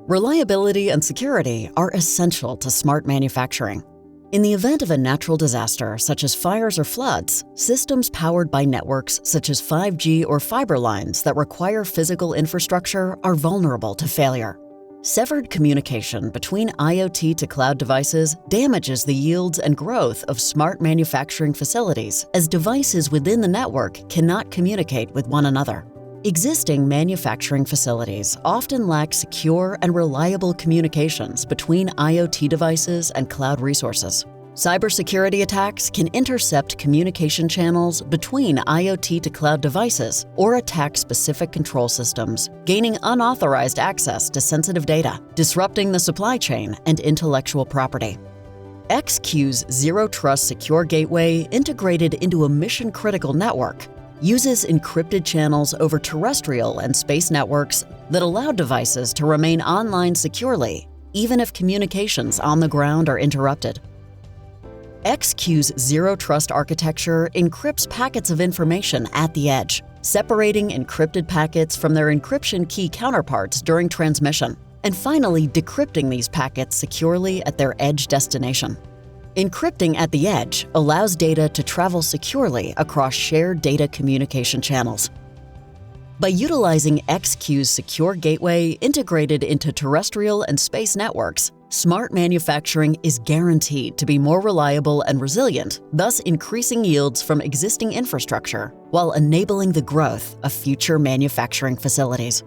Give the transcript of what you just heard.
Reliability and security are essential to smart manufacturing. In the event of a natural disaster, such as fires or floods, systems powered by networks such as 5G or fiber lines that require physical infrastructure are vulnerable to failure. Severed communication between IoT-to-Cloud devices damages the yields and growth of smart manufacturing facilities as devices within the network cannot communicate with one another. Existing manufacturing facilities often lack secure and reliable communications between IoT devices and cloud resources. Cybersecurity attacks can intercept communication channels between IoT-to-Cloud devices or attack specific control systems, gaining unauthorized access to sensitive data, disrupting the supply chain and intellectual property. XQ's Zero Trust Secure Gateway, integrated into a mission-critical network, uses encrypted channels over terrestrial and space networks that allow devices to remain online securely, even if communications on the ground are interrupted. XQ's Zero Trust architecture encrypts packets of information at the edge, separating encrypted packets from their encryption key counterparts during transmission, and finally decrypting these packets securely at their edge destination. Encrypting at the edge allows data to travel securely across shared data communication channels. By utilizing XQ's secure gateway integrated into terrestrial and space networks, smart manufacturing is guaranteed to be more reliable and resilient, thus increasing yields from existing infrastructure while enabling the growth of future manufacturing facilities.